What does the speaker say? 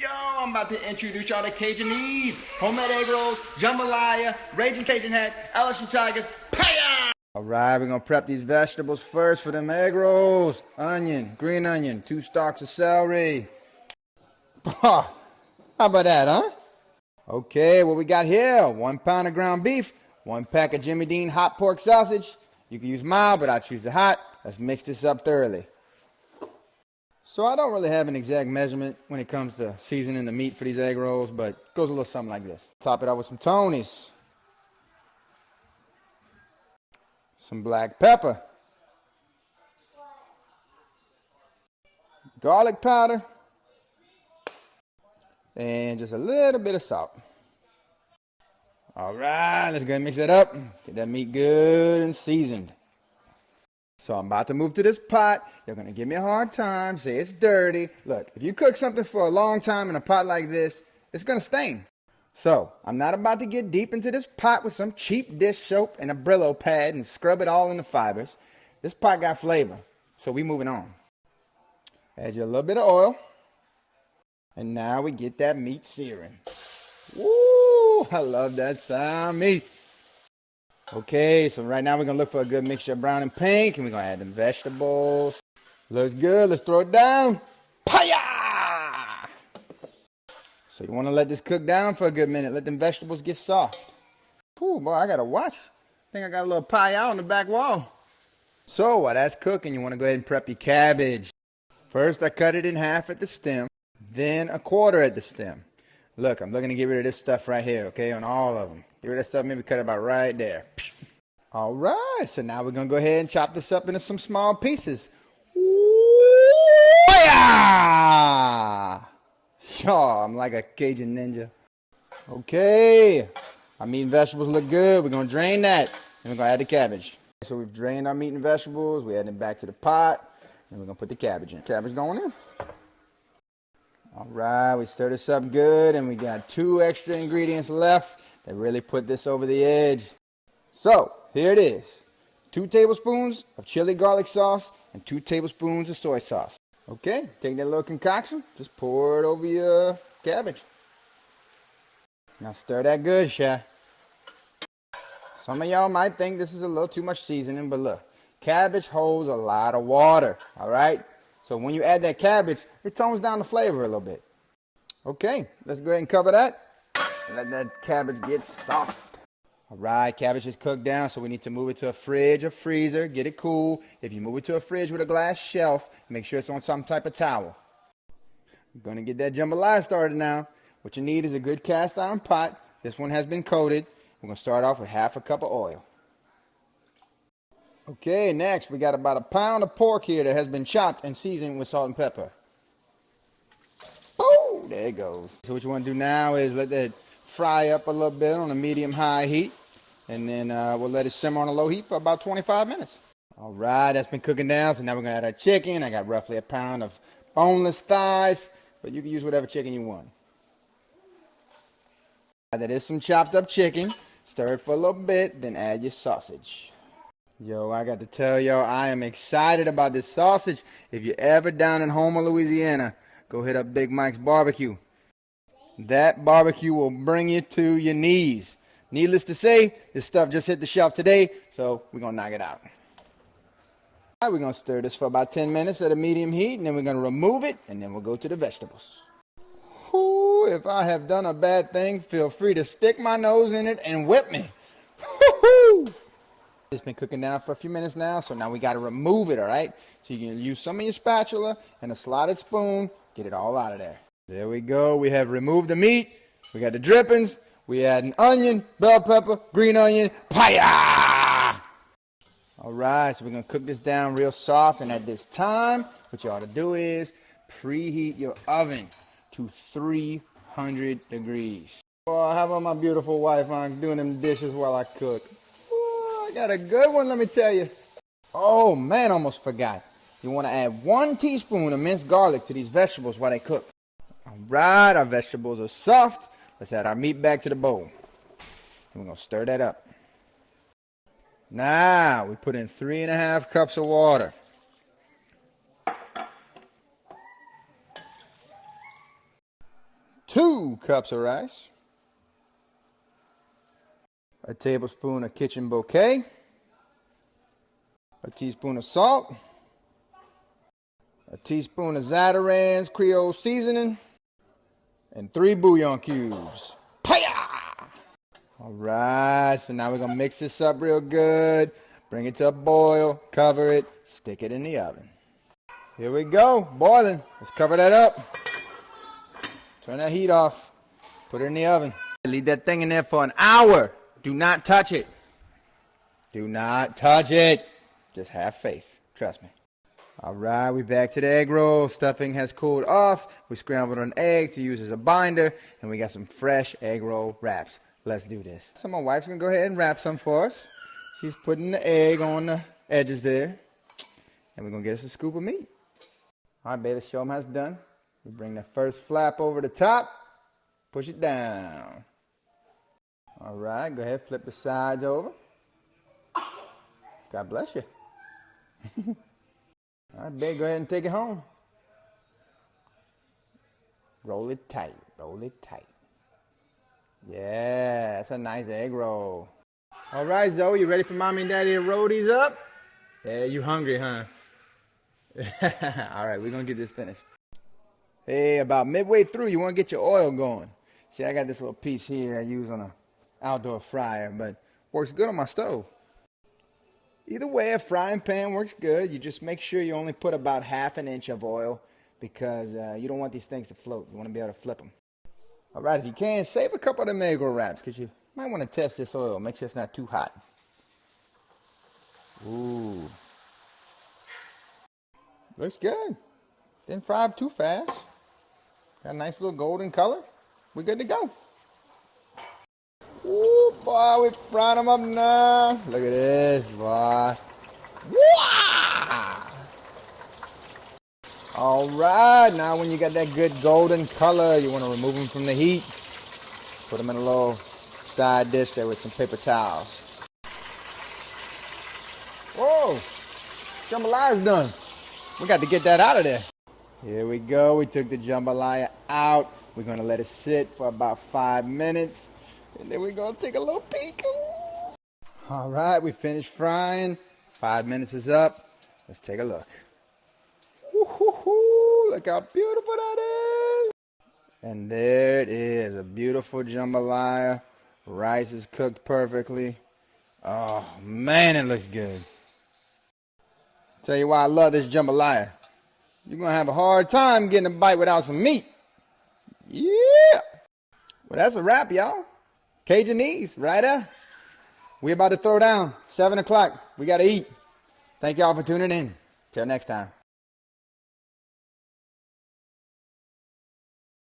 Yo, I'm about to introduce y'all to Cajunese, homemade egg rolls, jambalaya, raging Cajun hat, LSU Tigers, paya! All right, we're gonna prep these vegetables first for them egg rolls. Onion, green onion, 2 stalks of celery. How about that, huh? Okay, what we got here, 1 pound of ground beef, 1 pack of Jimmy Dean hot pork sausage. You can use mild, but I choose the hot. Let's mix this up thoroughly. So I don't really have an exact measurement when it comes to seasoning the meat for these egg rolls, but it goes a little something like this. Top it out with some Tony's, some black pepper, garlic powder, and just a little bit of salt. All right, let's go ahead and mix that up. Get that meat good and seasoned. So I'm about to move to this pot. You're going to give me a hard time, say it's dirty. Look, if you cook something for a long time in a pot like this, it's going to stain. So I'm not about to get deep into this pot with some cheap dish soap and a Brillo pad and scrub it all in the fibers. This pot got flavor, so we moving on. Add you a little bit of oil. And now we get that meat searing. Woo! I love that sound, meat. Okay, so right now we're going to look for a good mixture of brown and pink, and we're going to add them vegetables. Looks good. Let's throw it down. Paya! So you want to let this cook down for a good minute. Let them vegetables get soft. Ooh, boy, I got to watch. I think I got a little paya on the back wall. So while that's cooking, you want to go ahead and prep your cabbage. First, I cut it in half at the stem, then a quarter at the stem. Look, I'm looking to get rid of this stuff right here, okay, on all of them. Get rid of that stuff, maybe cut it about right there. All right, so now we're going to go ahead and chop this up into some small pieces. Sure, I'm like a Cajun ninja. Okay, our meat and vegetables look good. We're going to drain that, and we're going to add the cabbage. So we've drained our meat and vegetables. We add them back to the pot, and we're going to put the cabbage in. Cabbage going in. All right, we stir this up good, and we got 2 extra ingredients left that really put this over the edge. So, here it is. 2 tablespoons of chili garlic sauce and 2 tablespoons of soy sauce. Okay, take that little concoction, just pour it over your cabbage. Now stir that good, chef. Some of y'all might think this is a little too much seasoning, but look, cabbage holds a lot of water, all right? So when you add that cabbage, it tones down the flavor a little bit. Okay, let's go ahead and cover that. Let that cabbage get soft. All right, cabbage is cooked down, so we need to move it to a fridge or freezer. Get it cool. If you move it to a fridge with a glass shelf, make sure it's on some type of towel. I'm going to get that jambalaya started now. What you need is a good cast iron pot. This one has been coated. We're going to start off with half a cup of oil. Okay, next we got about 1 pound of pork here that has been chopped and seasoned with salt and pepper. Oh, there it goes. So what you want to do now is let that fry up a little bit on a medium-high heat, and then we'll let it simmer on a low heat for about 25 minutes. All right, that's been cooking down, so now we're going to add our chicken. I got roughly 1 pound of boneless thighs, but you can use whatever chicken you want. That is some chopped up chicken. Stir it for a little bit, then add your sausage. Yo, I got to tell y'all, I am excited about this sausage. If you're ever down in Houma, Louisiana, go hit up Big Mike's Barbecue. That barbecue will bring you to your knees. Needless to say, this stuff just hit the shelf today, so we're going to knock it out. All right, we're going to stir this for about 10 minutes at a medium heat, and then we're going to remove it, and then we'll go to the vegetables. Whoo, if I have done a bad thing, feel free to stick my nose in it and whip me. Woo-hoo! It's been cooking down for a few minutes now, so now we got to remove it, all right? So you can use some of your spatula and a slotted spoon, get it all out of there. There we go. We have removed the meat. We got the drippings. We add an onion, bell pepper, green onion, paya! All right, so we're going to cook this down real soft, and at this time, what you ought to do is preheat your oven to 300 degrees. Oh, how about my beautiful wife? I'm doing them dishes while I cook. I got a good one, let me tell you. Oh, man, almost forgot. You want to add 1 teaspoon of minced garlic to these vegetables while they cook. All right, our vegetables are soft. Let's add our meat back to the bowl. And we're going to stir that up. Now, we put in 3½ cups of water. 2 cups of rice, a tablespoon of kitchen bouquet, a teaspoon of salt, a teaspoon of Zatarain's Creole seasoning, and 3 bouillon cubes. Paya! All right, so now we're going to mix this up real good. Bring it to a boil, cover it, stick it in the oven. Here we go, boiling. Let's cover that up. Turn that heat off. Put it in the oven. Leave that thing in there for an hour. Do not touch it. Do not touch it. Just have faith. Trust me. All right, we're back to the egg roll. Stuffing has cooled off. We scrambled an egg to use as a binder, and we got some fresh egg roll wraps. Let's do this. So my wife's gonna go ahead and wrap some for us. She's putting the egg on the edges there, and we're gonna get us a scoop of meat. All right, baby, let's show them how it's done. We bring the first flap over the top, push it down. All right, go ahead, flip the sides over. God bless you. All right, babe, go ahead and take it home. Roll it tight, roll it tight. Yeah, that's a nice egg roll. All right, Zoe, you ready for mommy and daddy to roll these up? Yeah, you hungry, huh? All right, we're gonna get this finished. Hey, about midway through, you wanna get your oil going. See, I got this little piece here I use on an outdoor fryer, but works good on my stove. Either way, a frying pan works good. You just make sure you only put about 1/2 inch of oil because you don't want these things to float. You want to be able to flip them. All right, if you can, save a couple of them egg roll wraps because you might want to test this oil. Make sure it's not too hot. Ooh. Looks good. Didn't fry up too fast. Got a nice little golden color. We're good to go. Ooh, boy, we fried them up now. Look at this, boy. Wow! All right, now when you got that good golden color, you want to remove them from the heat. Put them in a little side dish there with some paper towels. Whoa, jambalaya's done. We got to get that out of there. Here we go. We took the jambalaya out. We're going to let it sit for about 5 minutes. And then we're going to take a little peek. Ooh. All right, we finished frying. 5 minutes is up. Let's take a look. Woo-hoo-hoo. Look how beautiful that is. And there it is, a beautiful jambalaya. Rice is cooked perfectly. Oh, man, it looks good. Tell you why I love this jambalaya. You're going to have a hard time getting a bite without some meat. Yeah. Well, that's a wrap, y'all. Cajunese, right there. We about to throw down. 7 o'clock. We got to eat. Thank y'all for tuning in. Till next time.